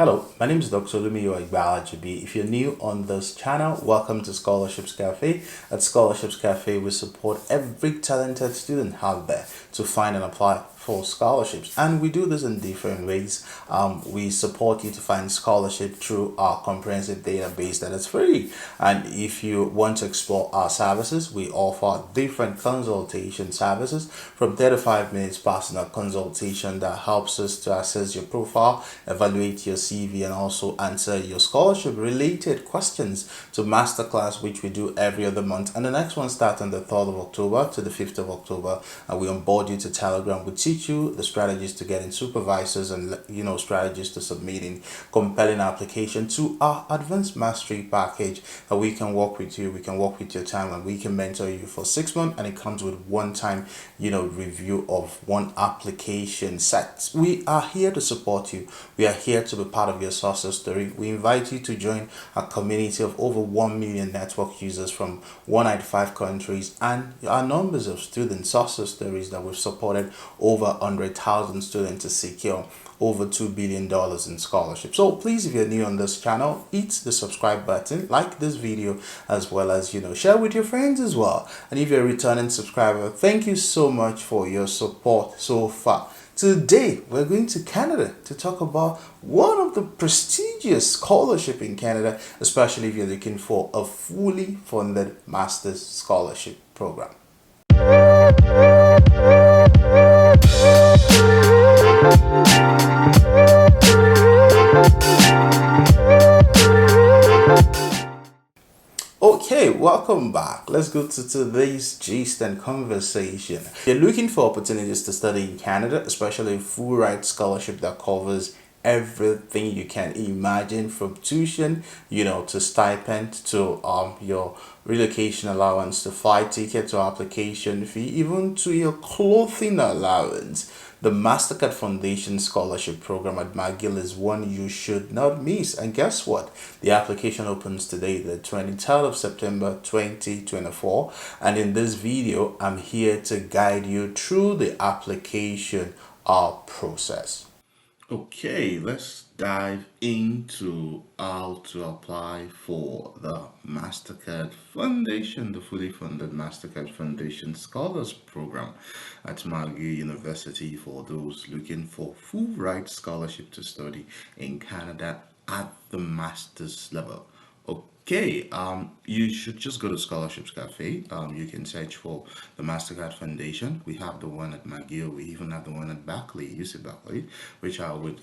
Hello, my name is Dr. Lumiyo Igbalajbi. If you're new on this channel, welcome to Scholarships Cafe. At Scholarships Cafe, we support every talented student out there to find and apply for scholarships, and we do this in different ways. We support you to find scholarship through our comprehensive database that is free, and if you want to explore our services, we offer different consultation services from 35 minutes personal consultation that helps us to assess your profile, evaluate your CV, and also answer your scholarship related questions, to masterclass, which we do every other month, and the next one starts on the 3rd of October to the 5th of October, and we onboard you to Telegram. We teach you the strategies to getting supervisors, and strategies to submitting compelling application to our advanced mastery package, that we can work with you, we can work with your time, and we can mentor you for 6 months, and it comes with one time review of one application set. We are here to support you. We are here to be part of your success story. We invite you to join a community of over 1 million network users from 195 countries, and our numbers of students success stories that we've supported over 100,000 students to secure over $2 billion in scholarships. So please, if you're new on this channel, hit the subscribe button, like this video, as well as share with your friends as well. And if you're a returning subscriber, thank you so much for your support so far. Today, we're going to Canada to talk about one of the prestigious scholarship in Canada, especially if you're looking for a fully funded master's scholarship program. Okay, welcome back. Let's go to today's gist and conversation. If you're looking for opportunities to study in Canada, especially a full ride scholarship that covers everything you can imagine, from tuition, to stipend, to your relocation allowance, to flight ticket, to application fee, even to your clothing allowance, the Mastercard Foundation Scholarship Program at McGill is one you should not miss. And guess what? The application opens today, the 23rd of September 2024. And in this video, I'm here to guide you through the application process. Okay, let's dive into how to apply for the Mastercard Foundation, the fully funded Mastercard Foundation Scholars Program at McGill University, for those looking for full ride scholarship to study in Canada at the master's level. Okay, you should just go to Scholarships Cafe. You can search for the Mastercard Foundation. We have the one at McGill. We even have the one at Berkeley, UC Berkeley, which I would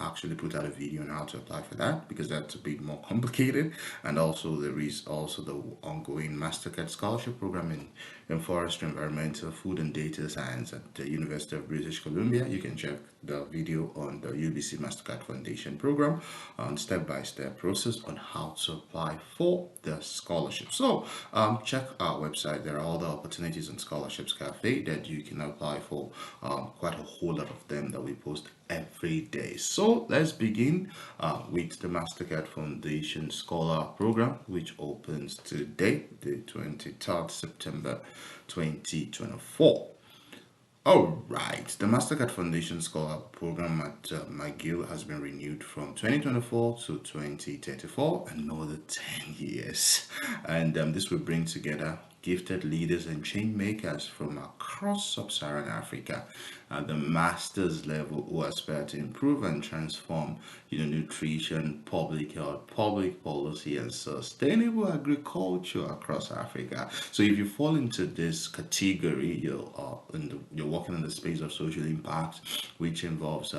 actually put out a video on how to apply for that, because that's a bit more complicated. And also there is also the ongoing Mastercard Scholarship Program in Forestry, Environmental, Food and Data Science at the University of British Columbia. You can check the video on the UBC Mastercard Foundation Program on step-by-step process on how to apply for the scholarship. So check our website. There are other opportunities on Scholarships Cafe that you can apply for, quite a whole lot of them that we post every day. So let's begin with the Mastercard Foundation Scholar Program, which opens today, the 23rd September 2024. All right, the Mastercard Foundation Scholar Program at McGill has been renewed from 2024 to 2034, another 10 years. And this will bring together gifted leaders and change makers from across sub-Saharan Africa at the master's level, who aspire to improve and transform nutrition, public health, public policy, and sustainable agriculture across Africa. So if you fall into this category, you're working in the space of social impact, which involves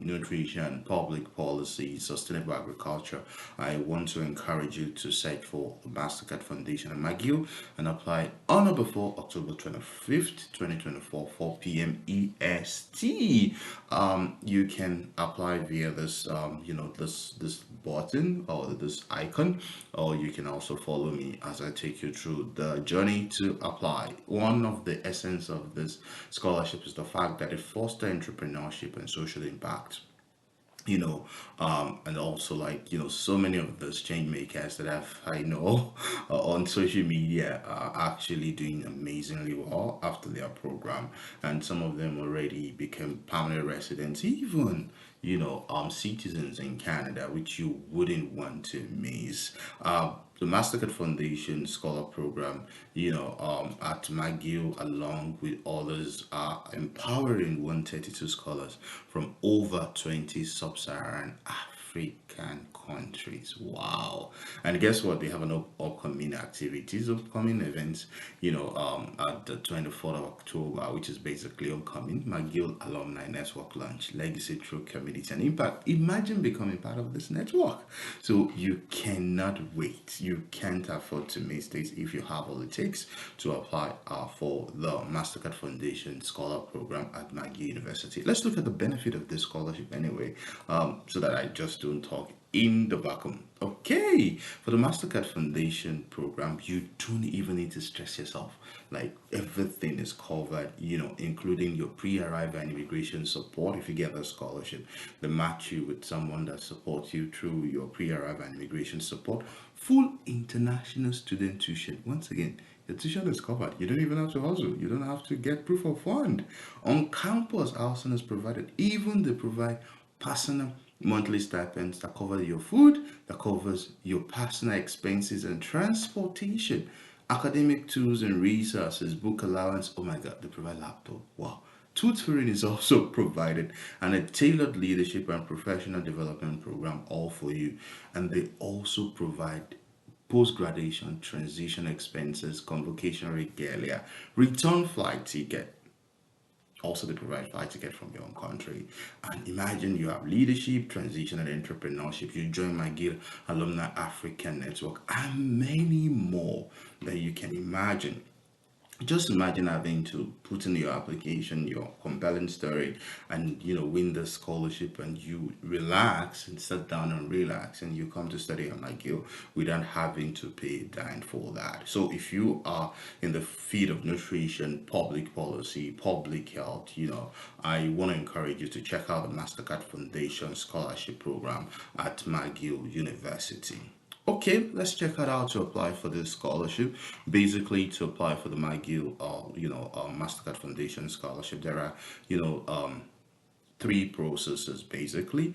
nutrition, public policy, sustainable agriculture. I want to encourage you to search for the Mastercard Foundation at McGill and apply on or before October 25th, 2024, 4 p.m. EST. You can apply via this this button or this icon, or you can also follow me as I take you through the journey to apply. One of the essence of this scholarship is the fact that it fosters entrepreneurship and social impact. And also, so many of those change makers that I know on social media are actually doing amazingly well after their program, and some of them already became permanent residents, even citizens in Canada, which you wouldn't want to miss. The Mastercard Foundation Scholar Program, at McGill, along with others, are empowering 132 scholars from over 20 sub-Saharan African countries. Wow. And guess what? They have an upcoming activities, upcoming events, at the 24th of October, which is basically upcoming McGill Alumni Network Launch, Legacy Through Community and Impact. Imagine becoming part of this network. So you cannot wait. You can't afford to miss this if you have all it takes to apply for the Mastercard Foundation Scholar Program at McGill University. Let's look at the benefit of this scholarship anyway, so that I just don't talk in the vacuum. Okay, for the Mastercard Foundation program, you don't even need to stress yourself. Like everything is covered, including your pre-arrival and immigration support if you get the scholarship. They match you with someone that supports you through your pre-arrival and immigration support. Full international student tuition. Once again, your tuition is covered. You don't even have to hustle. You don't have to get proof of fund. On campus, housing is provided. Even they provide personal monthly stipends that cover your food, that covers your personal expenses and transportation, academic tools and resources, book allowance. Oh my God, they provide laptop. Wow. Tutoring is also provided, and a tailored leadership and professional development program all for you. And they also provide post-graduation transition expenses, convocation regalia, return flight ticket. Also, they provide flight ticket from your own country. And imagine you have leadership, transition, and entrepreneurship. You join McGill Alumni African Network, and many more that you can imagine. Just imagine having to put in your application, your compelling story, and win the scholarship, and you relax and sit down and relax, and you come to study at McGill without having to pay a dime for that. So if you are in the field of nutrition, public policy, public health, I want to encourage you to check out the Mastercard Foundation Scholarship Program at McGill University. Okay, let's check out how to apply for this scholarship. Basically, to apply for the McGill, Mastercard Foundation Scholarship, there are, you know, um, three processes basically.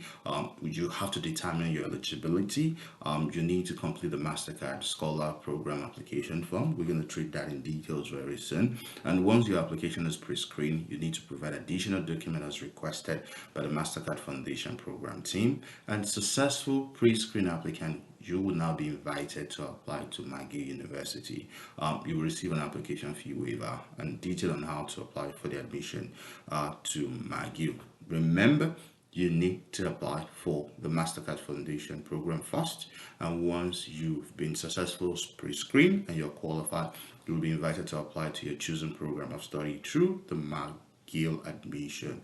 You have to determine your eligibility. You need to complete the Mastercard Scholar Program application form. We're going to treat that in details very soon. And once your application is pre-screened, you need to provide additional document as requested by the Mastercard Foundation Program team. And successful pre-screen applicant, you will now be invited to apply to McGill University. You will receive an application fee waiver and detail on how to apply for the admission to McGill. Remember, you need to apply for the Mastercard Foundation program first. And once you've been successful pre-screened and you're qualified, you'll be invited to apply to your chosen program of study through the McGill admission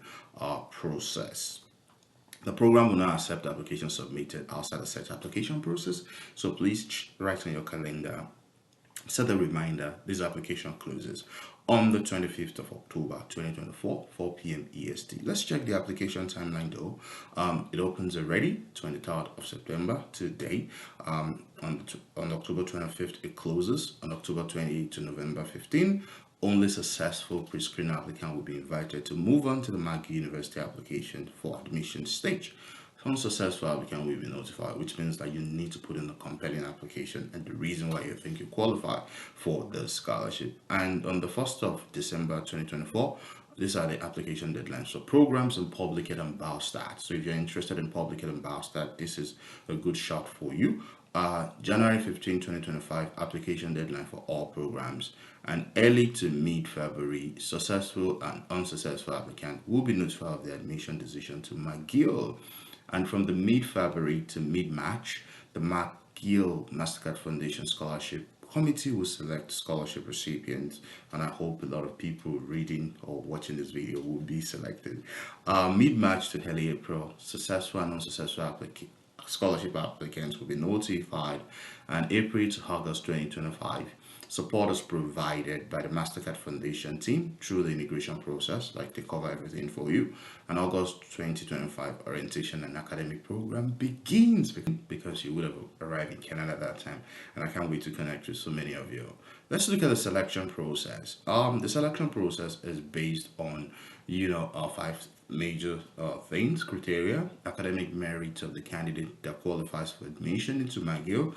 process. The program will not accept applications submitted outside the set application process. So please write on your calendar, set a reminder. This application closes on the 25th of October 2024, 4 p.m. EST. Let's check the application timeline though. It opens already 23rd of September today. On October 25th, it closes on October 28th to November 15th. Only successful pre-screen applicant will be invited to move on to the McGill University application for admission stage. Unsuccessful applicant will be notified, which means that you need to put in a compelling application and the reason why you think you qualify for the scholarship. And on the 1st of December 2024, these are the application deadlines. So programs in public ed and Biostat. So if you're interested in public ed and Biostat, this is a good shot for you. January 15, 2025, application deadline for all programs. And early to mid-February, successful and unsuccessful applicant will be notified of the admission decision to McGill. And from the mid-February to mid-March, the McGill Mastercard Foundation Scholarship Committee will select scholarship recipients, and I hope a lot of people reading or watching this video will be selected. Mid-March to early April, successful and unsuccessful scholarship applicants will be notified, and April to August 2025. Support is provided by the Mastercard Foundation team through the immigration process, like they cover everything for you. And August 2025, orientation and academic program begins because you would have arrived in Canada at that time. And I can't wait to connect with so many of you. Let's look at the selection process. The selection process is based on, five major things, criteria: academic merit of the candidate that qualifies for admission into McGill,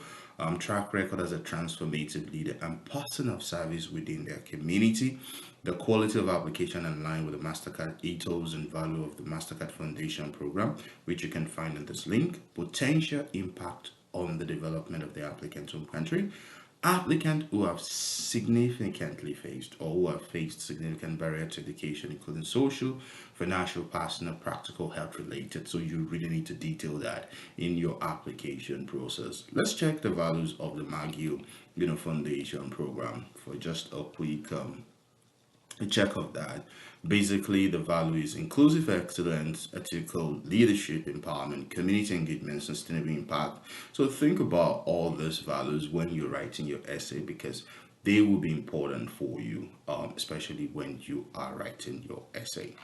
track record as a transformative leader and person of service within their community, the quality of application in line with the Mastercard ethos and value of the Mastercard Foundation Program, which you can find in this link, potential impact on the development of the applicant's home country, applicants who have significantly faced or who have faced significant barrier to education, including social, financial, personal, practical, health related. So you really need to detail that in your application process. Let's check the values of the McGill Foundation program for just a quick a check of that. Basically, the value is inclusive excellence, ethical leadership, empowerment, community engagement, sustainable impact. So think about all those values when you're writing your essay, because they will be important for you, especially when you are writing your essay.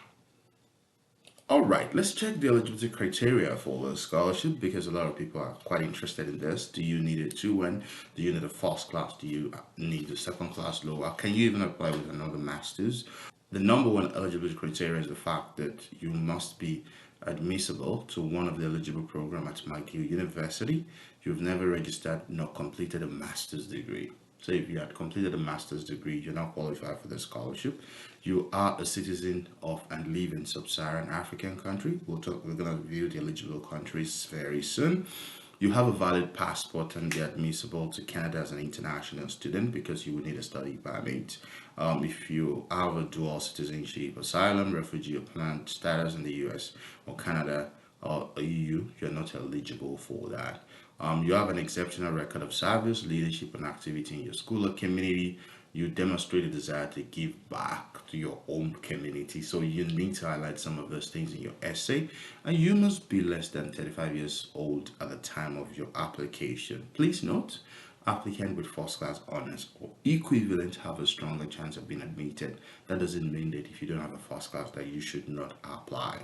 All right, let's check the eligibility criteria for the scholarship, because a lot of people are quite interested in this. Do you need a 2-1? Do you need a first class? Do you need a second class lower? Can you even apply with another master's? The number one eligibility criteria is the fact that you must be admissible to one of the eligible programs at McGill University. You've never registered nor completed a master's degree. So if you had completed a master's degree, you're not qualified for the scholarship. You are a citizen of and live in sub-Saharan African country. We're going to review the eligible countries very soon. You have a valid passport and be admissible to Canada as an international student, because you will need a study permit. If you have a dual citizenship, asylum, refugee, or permanent status in the US or Canada or EU, you're not eligible for that. You have an exceptional record of service, leadership, and activity in your school or community. You demonstrate a desire to give back to your own community. So you need to highlight some of those things in your essay. And you must be less than 35 years old at the time of your application. Please note, applicant with first class honors or equivalent have a stronger chance of being admitted. That doesn't mean that if you don't have a first class that you should not apply.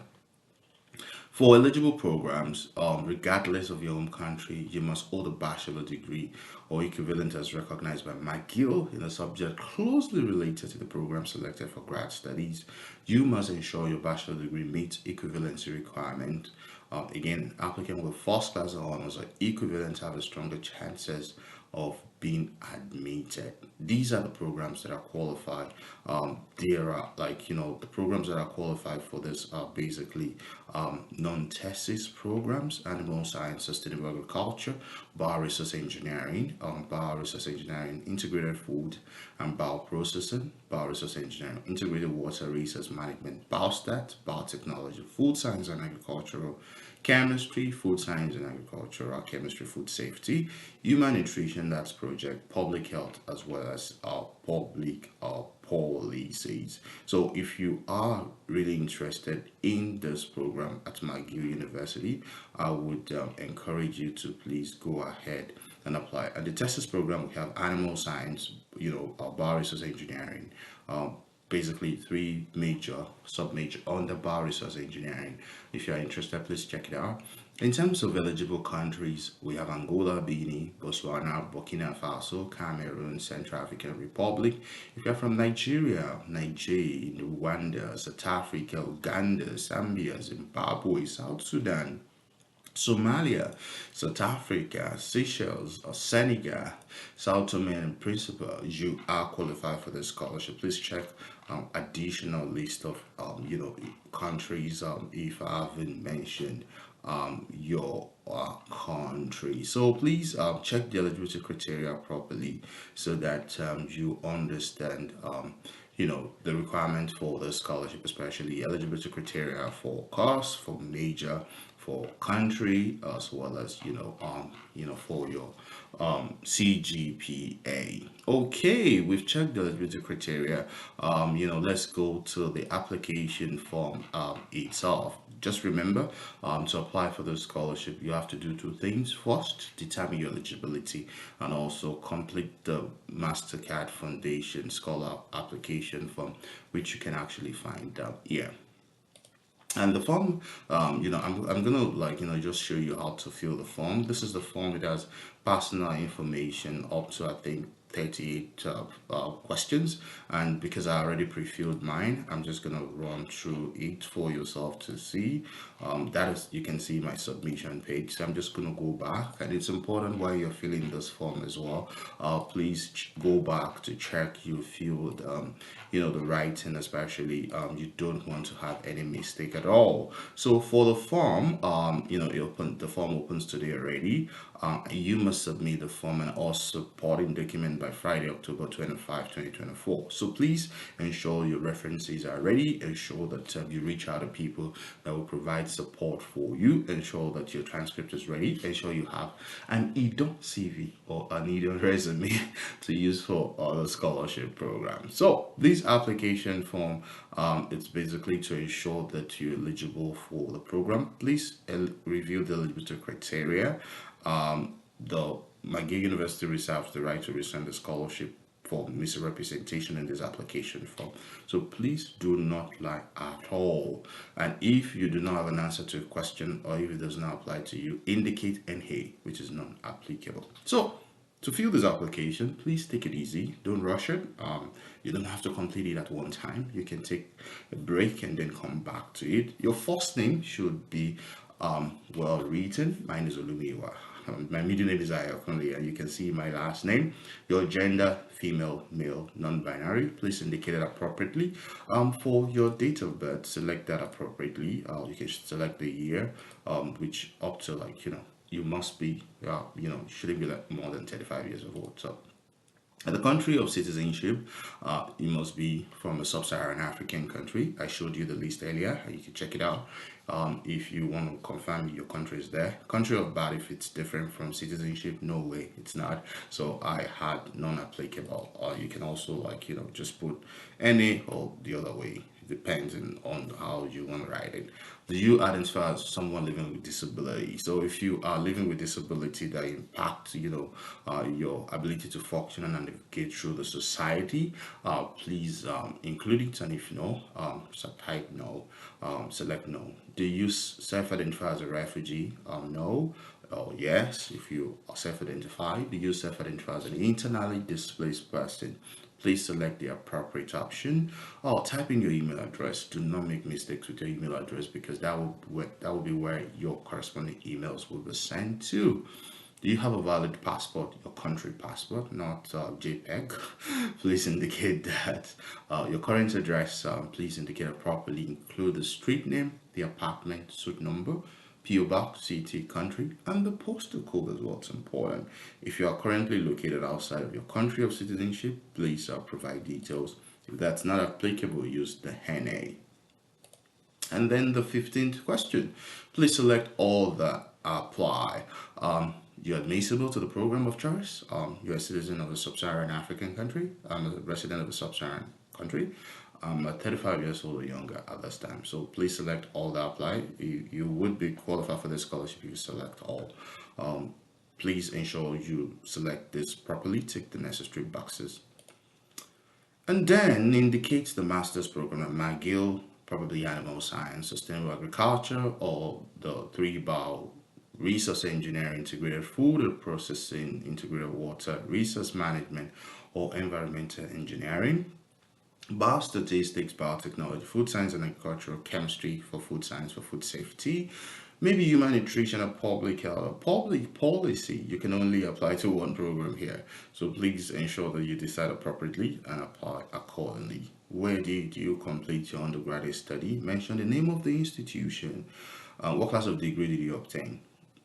For eligible programs, regardless of your home country, you must hold a bachelor degree or equivalent as recognized by McGill in a subject closely related to the program selected for grad studies. You must ensure your bachelor degree meets equivalency requirement. Again, applicant with first class honors or equivalent have a stronger chances of being admitted. These are the programs that are qualified. There are, the programs that are qualified for this are basically non-thesis programs: animal science, sustainable agriculture, bioresource engineering, integrated food and bioprocessing, bioresource engineering, integrated water resource management, biostat, biotechnology, food science and agricultural chemistry, food science and agricultural chemistry, food safety, human nutrition, that's project, public health, as well as public policies. So if you are really interested in this program at McGill University, I would encourage you to please go ahead and apply. At the thesis program, we have animal science, bioresource engineering, basically three major sub-major under bioresource engineering. If you're interested, please check it out. In terms of eligible countries, we have Angola, Benin, Botswana, Burkina Faso, Cameroon, Central African Republic. If you're from Nigeria, Niger, Rwanda, South Africa, Uganda, Zambia, Zimbabwe, South Sudan, Somalia, South Africa, Seychelles, or Senegal, Sao Tome and Principe, you are qualified for the scholarship. Please check additional list of countries if I haven't mentioned your country. So please check the eligibility criteria properly so that you understand the requirement for the scholarship, especially eligibility criteria for course, for major, for country, as well as for your CGPA. Okay, we've checked the eligibility criteria. Let's go to the application form itself. Just remember, to apply for the scholarship, you have to do two things. First, determine your eligibility, and also complete the Mastercard Foundation Scholar application form, which you can actually find here. And the form, I'm gonna just show you how to fill the form. This is the form. It has personal information up to, I think, 38 questions, and because I already pre-filled mine, I'm just gonna run through it for yourself to see. That is, you can see my submission page. So I'm just gonna go back, and it's important while you're filling this form as well. Please go back to check you filled, the writing, especially. You don't want to have any mistake at all. So for the form, the form opens today already. You must submit the form and all supporting document by Friday, October 25, 2024. So please ensure your references are ready. Ensure that you reach out to people that will provide support for you. Ensure that your transcript is ready. Ensure you have an EDO CV or an EDO resume to use for other scholarship programs. So this application form, it's basically to ensure that you're eligible for the program. Please review the eligibility criteria. The McGill University reserves the right to rescind the scholarship for misrepresentation in this application form. So please do not lie at all. And if you do not have an answer to a question, or if it does not apply to you, indicate NA, which is non-applicable. So to fill this application, please take it easy. Don't rush it. You don't have to complete it at one time. You can take a break and then come back to it. Your first name should be well written. Mine is Olumiwa. My middle name is Ayokunle, and you can see my last name. Your gender, female, male, non-binary. Please indicate it appropriately. For your date of birth, select that appropriately. You can select the year, which up to you must be, you shouldn't be like more than 35 years of old. So the country of citizenship, you must be from a sub-Saharan African country. I showed you the list earlier. You can check it out. If you want to confirm your country is there. Country of birth, if it's different from citizenship, no way, it's not. So I had non-applicable. Or you can also just put any or the other way, depending on how you want to write it. Do you identify as someone living with disability? So if you are living with disability that impact, your ability to function and navigate through the society, please include it. And if no, type no, select no. Do you self-identify as a refugee? No. Oh, yes. If you self-identify, do you self-identify as an internally displaced person? Please select the appropriate option. Or type in your email address. Do not make mistakes with your email address, because that will be where your corresponding emails will be sent to. Do you have a valid passport, your country passport, not JPEG? Please indicate that. Your current address, please indicate it properly. Include the street name, the apartment, suite number, PO Box, city, country, and the postal code is what's important. If you are currently located outside of your country of citizenship, please provide details. If that's not applicable, use the NA. And then the 15th question, please select all that apply. You're admissible to the program of choice. You're a citizen of a sub-Saharan African country. I'm a resident of a sub-Saharan country. I'm 35 years old or younger at this time. So please select all that apply. You would be qualified for the scholarship if you select all. Please ensure you select this properly, tick the necessary boxes. And then indicate the master's program at McGill, probably animal science, sustainable agriculture, or the 3 BAO resource engineering, integrated food and processing, integrated water, resource management, or environmental engineering. Biostatistics, biotechnology, food science and agricultural chemistry for food science, for food safety, maybe human nutrition or public health, public policy. You can only apply to one program here. So please ensure that you decide appropriately and apply accordingly. Where did you complete your undergraduate study? Mention the name of the institution. What class of degree did you obtain?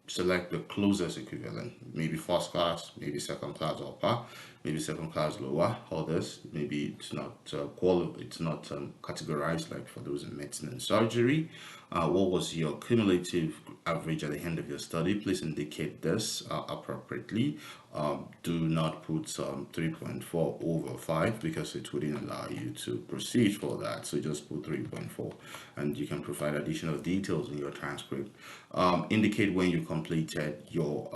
Select the closest equivalent, maybe first class, maybe second class upper, maybe second class lower. Others, maybe it's not categorized like for those in medicine and surgery. What was your cumulative average at the end of your study? Please indicate this appropriately. Do not put 3.4 over 5, because it wouldn't allow you to proceed for that. So just put 3.4, and you can provide additional details in your transcript. Indicate when you completed your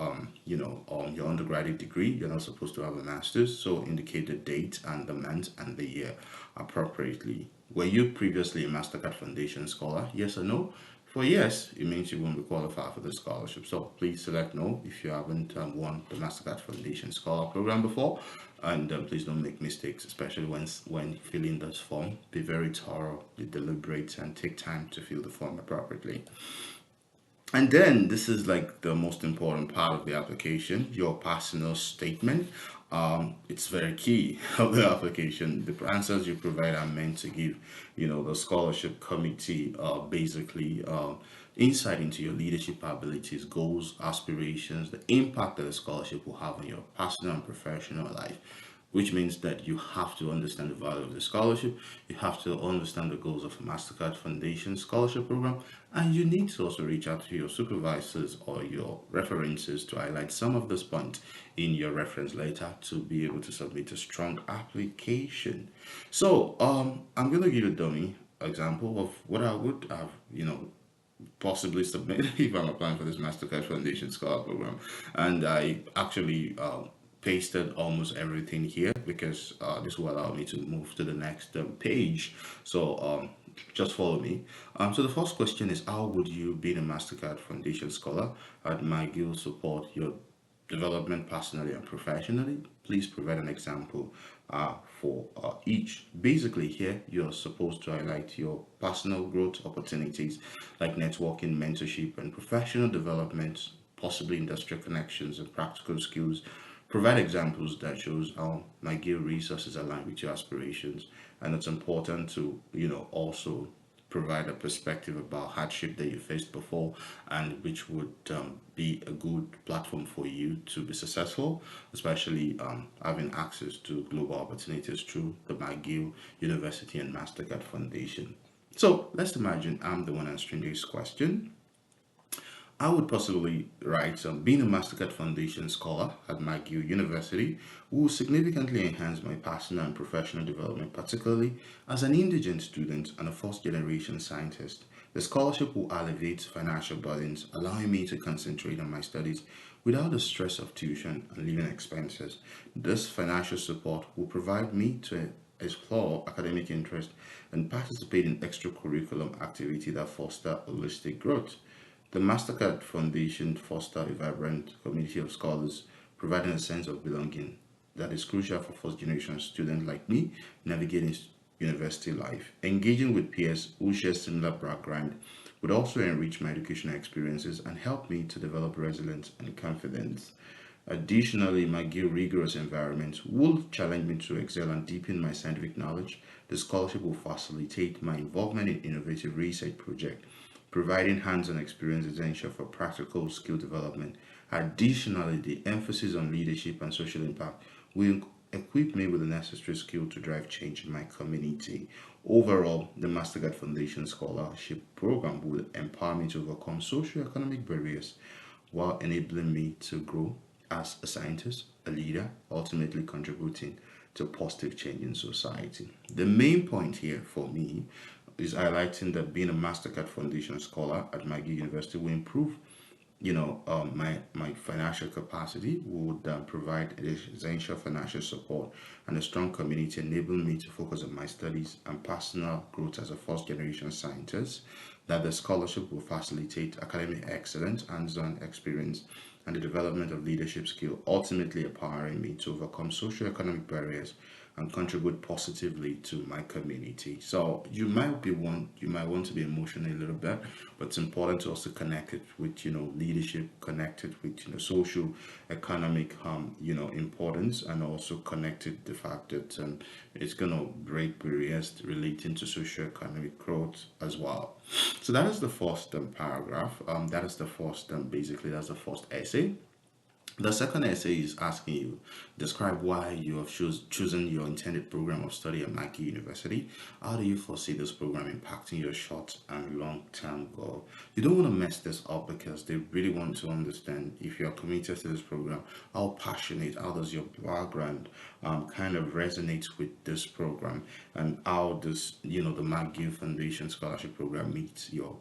your undergraduate degree. You're not supposed to have a master's, so indicate the date and the month and the year appropriately. Were you previously a Mastercard Foundation Scholar? Yes or no? For yes, it means you won't be qualified for the scholarship. So please select no if you haven't won the Mastercard Foundation Scholar Program before, and please don't make mistakes, especially when filling this form. Be very thorough, be deliberate, and take time to fill the form appropriately. And then this is like the most important part of the application, your personal statement. It's very key of the application. The answers you provide are meant to give, the scholarship committee basically insight into your leadership abilities, goals, aspirations, the impact that the scholarship will have on your personal and professional life, which means that you have to understand the value of the scholarship, you have to understand the goals of a Mastercard Foundation Scholarship Program, and you need to also reach out to your supervisors or your references to highlight some of this points in your reference letter to be able to submit a strong application. So, I'm going to give a dummy example of what I would have, possibly submit if I'm applying for this Mastercard Foundation Scholar Program. And I actually pasted almost everything here because this will allow me to move to the next page. So just follow me. So the first question is, how would you, being a Mastercard Foundation Scholar at McGill, support your development personally and professionally? Please provide an example for each. Basically, here you're supposed to highlight your personal growth opportunities like networking, mentorship, and professional development, possibly industrial connections and practical skills. Provide examples that shows how McGill resources align with your aspirations, and it's important to also provide a perspective about hardship that you faced before and which would be a good platform for you to be successful, especially having access to global opportunities through the McGill University and Mastercard Foundation. So let's imagine I'm the one answering this question. I would possibly write being a Mastercard Foundation scholar at McGill University will significantly enhance my personal and professional development, particularly as an indigent student and a first generation scientist. The scholarship will alleviate financial burdens, allowing me to concentrate on my studies without the stress of tuition and living expenses. This financial support will provide me to explore academic interest and participate in extracurricular activity that foster holistic growth. The Mastercard Foundation fosters a vibrant community of scholars, providing a sense of belonging that is crucial for first generation students like me navigating university life. Engaging with peers who share similar background would also enrich my educational experiences and help me to develop resilience and confidence. Additionally, my McGill rigorous environment will challenge me to excel and deepen my scientific knowledge. The scholarship will facilitate my involvement in innovative research projects, providing hands-on experience essential for practical skill development. Additionally, the emphasis on leadership and social impact will equip me with the necessary skill to drive change in my community. Overall, the Mastercard Foundation Scholarship Program will empower me to overcome socio-economic barriers while enabling me to grow as a scientist, a leader, ultimately contributing to positive change in society. The main point here for me is highlighting that being a Mastercard Foundation scholar at McGill University will improve, my financial capacity, would provide essential financial support and a strong community, enabling me to focus on my studies and personal growth as a first generation scientist. That the scholarship will facilitate academic excellence, hands-on experience, and the development of leadership skill, ultimately empowering me to overcome socio-economic barriers and contribute positively to my community. So you might want to be emotional a little bit, but it's important to also connect it with leadership, connect it with social, economic importance, and also connect it the fact that it's gonna break barriers relating to socio-economic growth as well. So that is the first paragraph. That is the first basically that's the first essay. The second essay is asking you describe why you have chosen your intended program of study at McGill University. How do you foresee this program impacting your short and long term goal? You don't want to mess this up because they really want to understand if you are committed to this program, how passionate, how does your background kind of resonate with this program, and how does the McGill Foundation Scholarship Program meets your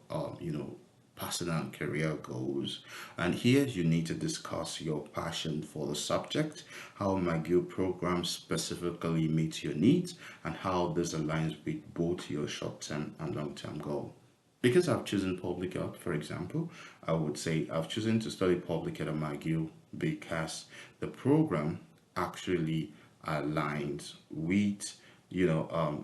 personal and career goals. And here you need to discuss your passion for the subject, how McGill program specifically meets your needs, and how this aligns with both your short-term and long-term goal. Because I've chosen public health, for example, I would say I've chosen to study public health at McGill because the program actually aligns with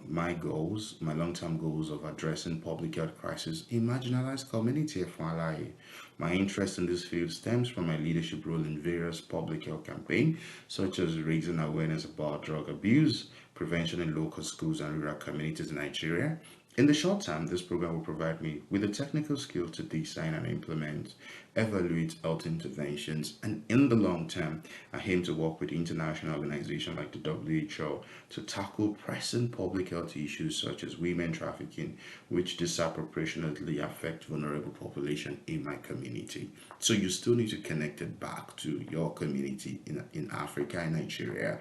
my goals, my long-term goals of addressing public health crisis in marginalized community. FYI, my interest in this field stems from my leadership role in various public health campaigns, such as raising awareness about drug abuse prevention in local schools and rural communities in Nigeria. In the short term, this program will provide me with the technical skills to design and implement, evaluate health interventions, and in the long term, I aim to work with international organizations like the WHO to tackle pressing public health issues such as women trafficking, which disproportionately affect vulnerable population in my community. So you still need to connect it back to your community in Africa and Nigeria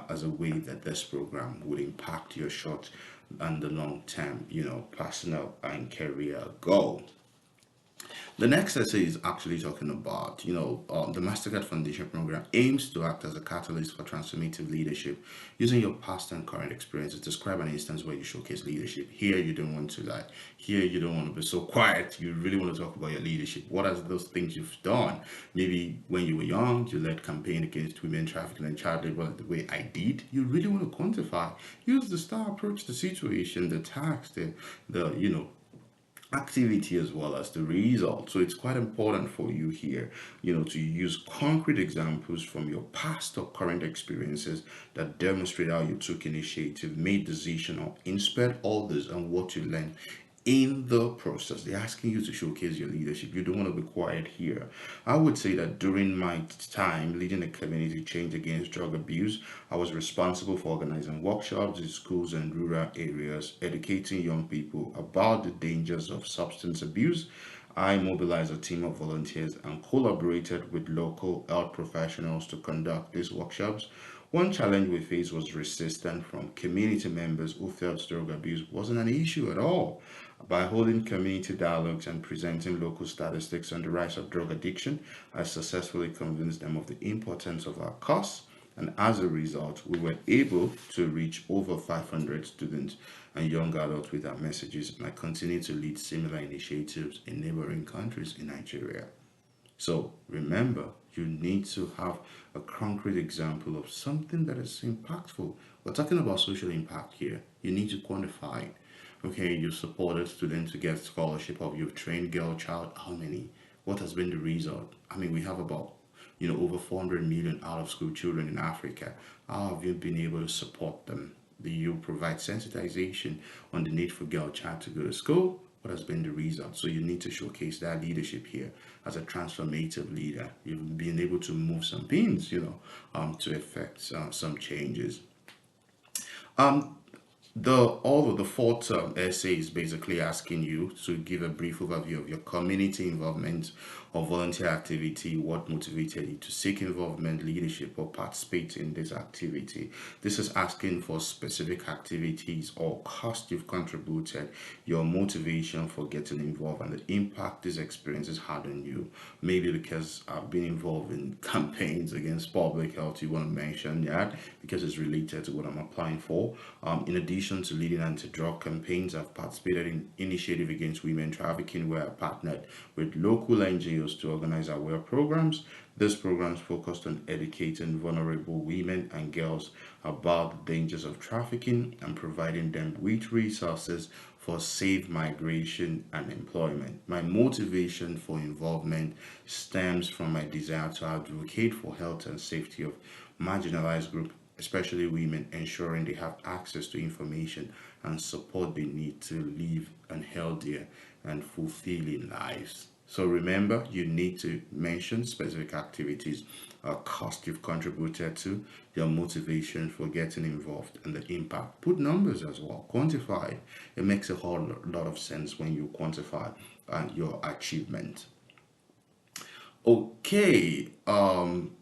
as a way that this program would impact your short and the long term, personal and career goal. The next essay is actually talking about, the Mastercard Foundation Program aims to act as a catalyst for transformative leadership using your past and current experiences. Describe an instance where you showcase leadership. Here, you don't want to like, here, you don't want to be so quiet. You really want to talk about your leadership. What are those things you've done? Maybe when you were young, you led campaign against women trafficking and child labor the way I did. You really want to quantify. Use the star approach, the situation, the task, the activity as well as the result. So it's quite important for you here, to use concrete examples from your past or current experiences that demonstrate how you took initiative, made decision, or inspired others and what you learned in the process. They're asking you to showcase your leadership. You don't want to be quiet here. I would say that during my time leading a community change against drug abuse, I was responsible for organizing workshops in schools and rural areas, educating young people about the dangers of substance abuse. I mobilized a team of volunteers and collaborated with local health professionals to conduct these workshops. One challenge we faced was resistance from community members who felt drug abuse wasn't an issue at all. By holding community dialogues and presenting local statistics on the rise of drug addiction, I successfully convinced them of the importance of our cause. And as a result, we were able to reach over 500 students and young adults with our messages. And I continue to lead similar initiatives in neighboring countries in Nigeria. So remember, you need to have a concrete example of something that is impactful. We're talking about social impact here. You need to quantify it. Okay, you supported students to get scholarship, or you've trained girl child. How many? What has been the result? I mean, we have about over 400 million out of school children in Africa. How have you been able to support them? Do you provide sensitization on the need for girl child to go to school? What has been the result? So you need to showcase that leadership here as a transformative leader. You've been able to move some pins, to effect some changes. Um, the fourth essay is basically asking you to give a brief overview of your community involvement or volunteer activity, what motivated you to seek involvement, leadership, or participate in this activity. This is asking for specific activities or cost you've contributed, your motivation for getting involved, and the impact these experiences had on you. Maybe because I've been involved in campaigns against public health, you want to mention that because it's related to what I'm applying for. In addition to leading anti-drug campaigns, I've participated in initiative against women trafficking where I partnered with local NGOs to organize aware programs. These programs focused on educating vulnerable women and girls about the dangers of trafficking and providing them with resources for safe migration and employment. My motivation for involvement stems from my desire to advocate for health and safety of marginalized groups, especially women, ensuring they have access to information and support they need to live a healthier and fulfilling lives. So remember, you need to mention specific activities, cost you've contributed to, your motivation for getting involved, and the impact. Put numbers as well. Quantify it. It makes a whole lot of sense when you quantify your achievement. Okay,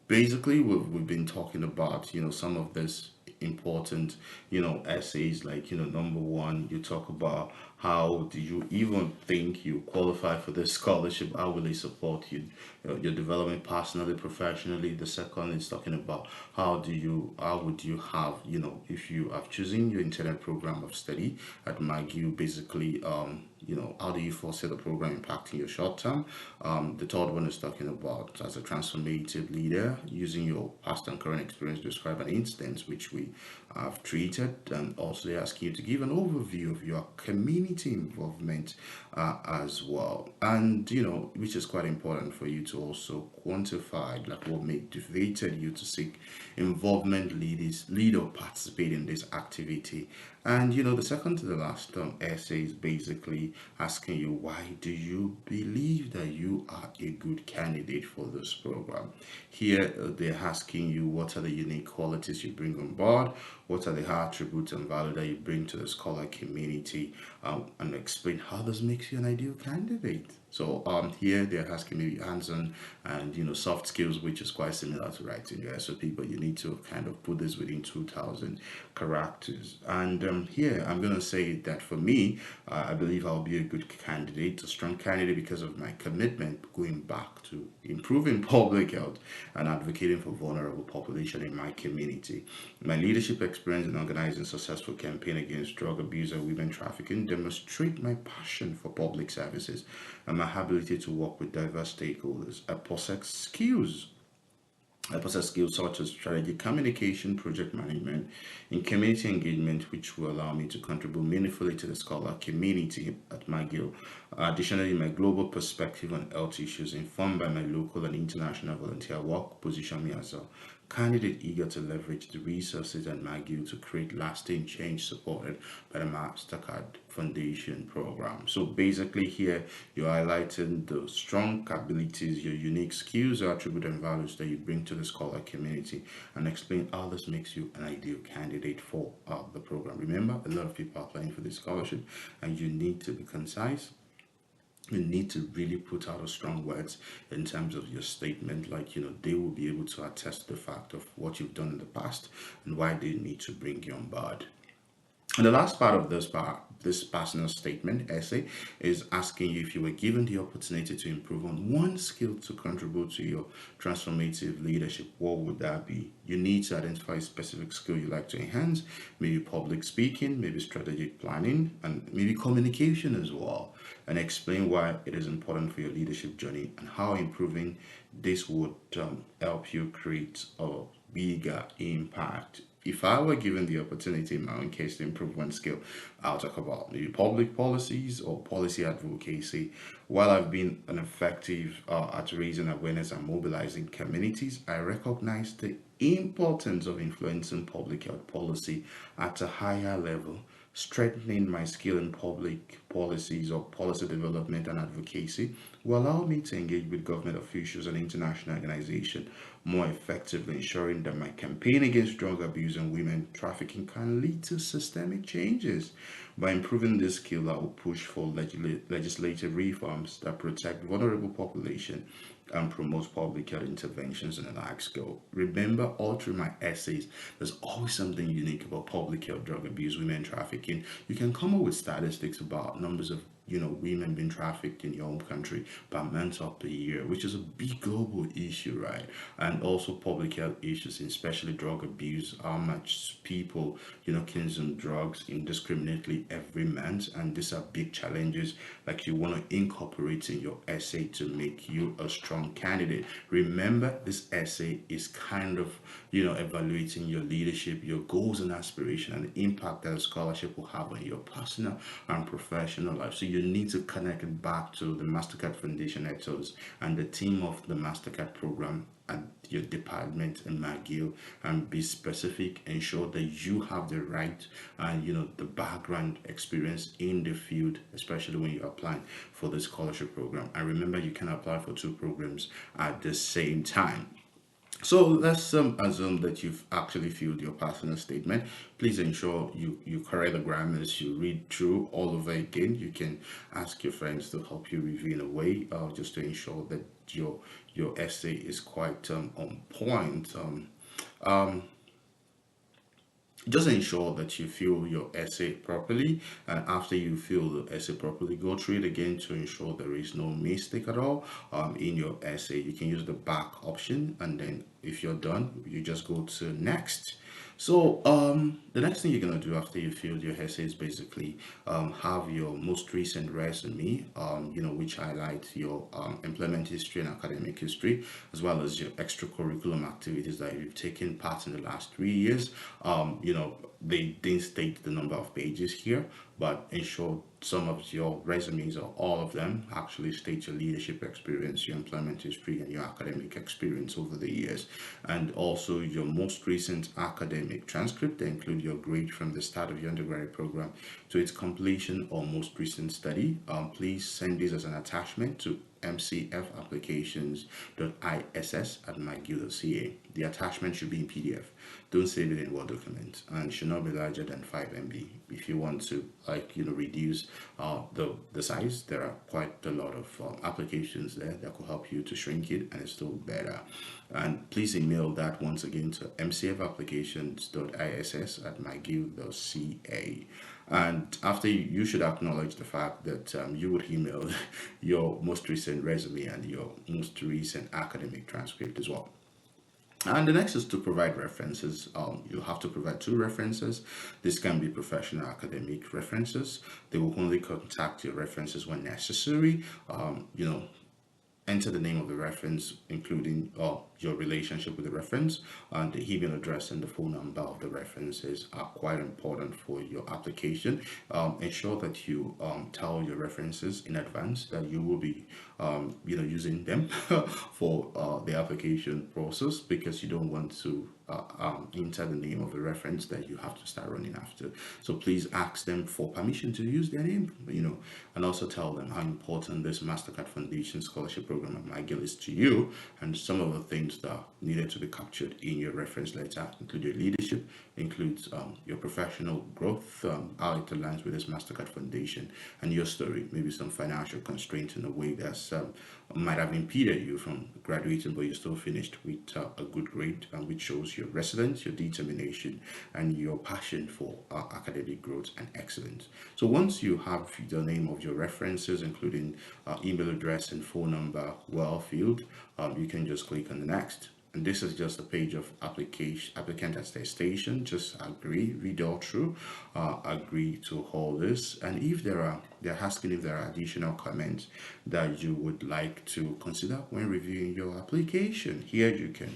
basically we've been talking about some of this important essays like number one you talk about How do you even think you qualify for this scholarship? How will they support you, your development personally, professionally? The second is talking about how would you have, if you have chosen your intended program of study at McGill, basically, how do you foresee the program impacting your short term? The third one is talking about as a transformative leader, using your past and current experience to describe an instance which we have treated, and also they ask you to give an overview of your community involvement as well, and which is quite important for you to also quantify, like what motivated you to seek involvement, lead or participate in this activity. And the second to the last essay is basically asking you, why do you believe that you are a good candidate for this program? Here they're asking you, what are the unique qualities you bring on board? What are the attributes and value that you bring to the scholar community? And explain how this makes you an ideal candidate. So here they're asking maybe hands-on and soft skills, which is quite similar to writing your SOP, but you need to kind of put this within 2,000 characters. And here I'm gonna say that for me, I believe I'll be a good candidate, a strong candidate, because of my commitment going back to improving public health and advocating for vulnerable population in my community. My leadership experience in organizing successful campaign against drug abuse and women trafficking demonstrate my passion for public services and my ability to work with diverse stakeholders. I possess skills such as strategic communication, project management, and community engagement, which will allow me to contribute meaningfully to the scholar community at McGill. Additionally, my global perspective on health issues, informed by my local and international volunteer work, position me as a candidate eager to leverage the resources at McGill to create lasting change supported by the Mastercard Foundation Program. So basically here you're highlighting the strong abilities, your unique skills, attributes and values that you bring to the scholar community, and explain how this makes you an ideal candidate for the program. Remember, a lot of people are applying for this scholarship and you need to be concise. You need to really put out a strong words in terms of your statement, like they will be able to attest to the fact of what you've done in the past and why they need to bring you on board. And the last part of this personal statement essay is asking you, if you were given the opportunity to improve on one skill to contribute to your transformative leadership, what would that be? You need to identify a specific skill you like to enhance, maybe public speaking, maybe strategic planning, and maybe communication as well. And explain why it is important for your leadership journey and how improving this would help you create a bigger impact. If I were given the opportunity in my own case to improve one skill, I'll talk about maybe public policies or policy advocacy. While I've been an effective at raising awareness and mobilizing communities, I recognize the importance of influencing public health policy at a higher level. Strengthening my skill in public policies or policy development and advocacy will allow me to engage with government officials and international organizations more effectively, ensuring that my campaign against drug abuse and women trafficking can lead to systemic changes. By improving this skill, I will push for legislative reforms that protect vulnerable population and promotes public health interventions on a large scale. Remember, all through my essays, there's always something unique about public health, drug abuse, women trafficking. You can come up with statistics about numbers of women being trafficked in your own country per month or per year, which is a big global issue, right? And also public health issues, especially drug abuse, how much people, consume drugs indiscriminately every month. And these are big challenges like you want to incorporate in your essay to make you a strong candidate. Remember, this essay is kind of, evaluating your leadership, your goals and aspiration, and the impact that a scholarship will have on your personal and professional life. So you need to connect it back to the Mastercard Foundation ethos and the team of the Mastercard program at your department in McGill, and be specific. Ensure that you have the right and the background experience in the field, especially when you're applying for the scholarship program. And remember, you can apply for two programs at the same time. So let's assume that you've actually filled your personal statement. Please ensure you correct the grammars, you read through all over again. You can ask your friends to help you review in a way, just to ensure that your essay is quite on point. Um, Just ensure that you fill your essay properly, and after you fill the essay properly, go through it again to ensure there is no mistake at all in your essay. You can use the back option, and then if you're done, you just go to next. So the next thing you're gonna do after you filled your essay is basically have your most recent resume, which highlights your employment history and academic history, as well as your extracurriculum activities that you've taken part in the last 3 years. They didn't state the number of pages here, but ensure some of your resumes or all of them actually state your leadership experience, your employment history, and your academic experience over the years. And also your most recent academic transcript. They include your grade from the start of your undergraduate program to its completion or most recent study. Please send this as an attachment to mcfapplications.iss@mcgill.ca. The attachment should be in PDF. Don't save it in Word document, and should not be larger than 5 MB. If you want to reduce the size, there are quite a lot of applications there that could help you to shrink it, and it's still better. And please email that once again to mcfapplications.iss@mcgill.ca. And after you should acknowledge the fact that you would email your most recent resume and your most recent academic transcript as well. And the next is to provide references. You have to provide two references. This can be professional academic references. They will only contact your references when necessary. Enter the name of the reference, including your relationship with the reference, and the email address and the phone number of the references are quite important for your application. Ensure that you tell your references in advance that you will be using them for the application process, because you don't want to enter the name of the reference that you have to start running after. So please ask them for permission to use their name, and also tell them how important this Mastercard Foundation Scholarship Program at McGill is to you, and some of the things that needed to be captured in your reference letter include your leadership, includes your professional growth, how it aligns with this Mastercard Foundation, and your story, maybe some financial constraints in a way that might have impeded you from graduating, but you still finished with a good grade, which shows your resilience, your determination, and your passion for academic growth and excellence. So once you have the name of your references, including email address and phone number, well filled, you can just click on the next. And this is just a page of applicant attestation. Just agree, read all through, agree to all this. And if they're asking if there are additional comments that you would like to consider when reviewing your application. Here you can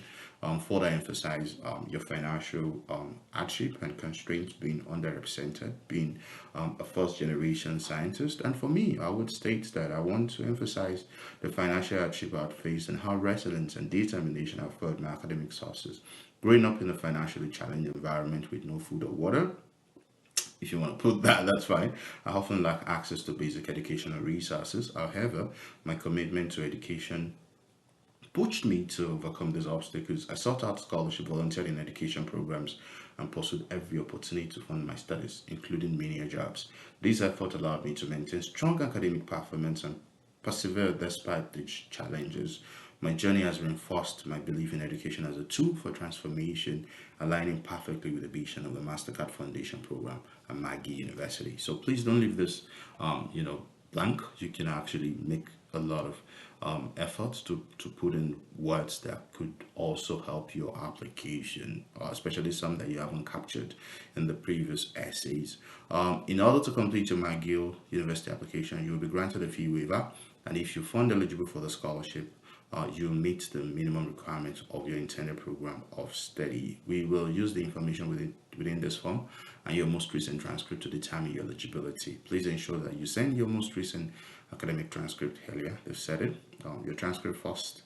further emphasize your financial hardship and constraints, being underrepresented, being a first generation scientist. And for me, I would state that I want to emphasize the financial hardship I've faced and how resilience and determination have furthered my academic sources. Growing up in a financially challenging environment with no food or water, if you want to put that, that's fine. I often lack access to basic educational resources. However, my commitment to education pushed me to overcome these obstacles. I sought out scholarship, volunteered in education programs, and pursued every opportunity to fund my studies, including many jobs. These efforts allowed me to maintain strong academic performance and persevere despite the challenges. My journey has reinforced my belief in education as a tool for transformation, aligning perfectly with the vision of the Mastercard Foundation Program at McGill University. So please don't leave this, blank. You can actually make a lot of efforts to put in words that could also help your application, especially some that you haven't captured in the previous essays. In order to complete your McGill University application, you will be granted a fee waiver, and if you fund eligible for the scholarship, you meet the minimum requirements of your intended program of study. We will use the information within this form and your most recent transcript to determine your eligibility. Please ensure that you send your most recent academic transcript earlier. They've said it. Your transcript first,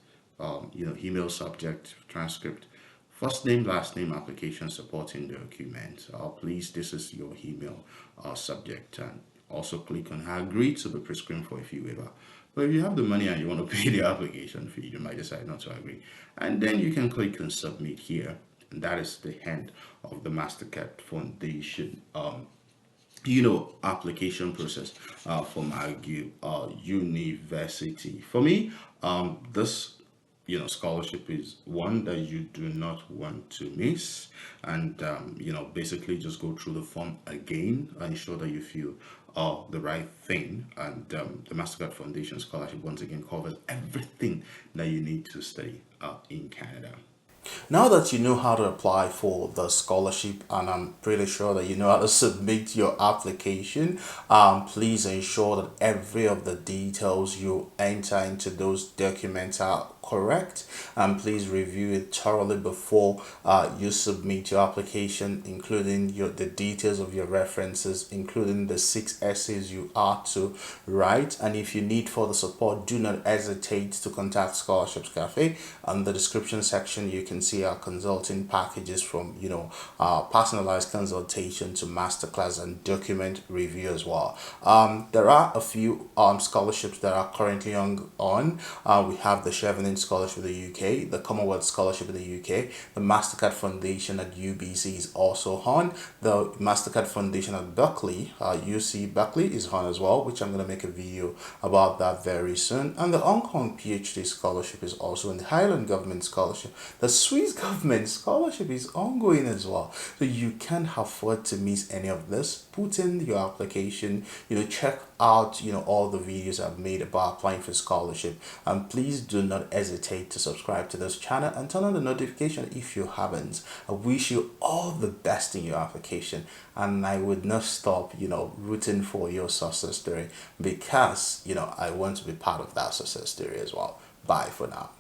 email subject, transcript, first name, last name, application supporting document. Please, this is your email subject. And also click on agree to be prescribed for a fee waiver. But if you have the money and you want to pay the application fee, you might decide not to agree. And then you can click on submit here. And that is the end of the Mastercard Foundation application process for McGill University. For me, this scholarship is one that you do not want to miss. And basically just go through the form again, ensure that you feel the right thing. And the Mastercard Foundation Scholarship once again covers everything that you need to study in Canada. Now that you know how to apply for the scholarship, and I'm pretty sure that you know how to submit your application, please ensure that every of the details you enter into those documents are correct, and please review it thoroughly before you submit your application, including the details of your references, including the 6 essays you are to write. And if you need further support, do not hesitate to contact Scholarships Cafe. On the description section, you can see our consulting packages from personalized consultation to masterclass and document review as well. There are a few scholarships that are currently on. We have the Chevening Scholarship of the UK, the Commonwealth Scholarship of the UK, the Mastercard Foundation at UBC is also on, the Mastercard Foundation at Berkeley, UC Berkeley is on as well, which I'm going to make a video about that very soon, and the Hong Kong PhD Scholarship is also in, the Highland Government Scholarship, the Swiss Government Scholarship is ongoing as well. So you can't afford to miss any of this. Put in your application, check out all the videos I've made about applying for scholarship, and please do not hesitate to subscribe to this channel and turn on the notification if you haven't. I wish you all the best in your application, and I would not stop rooting for your success story, because I want to be part of that success story as well. Bye for now.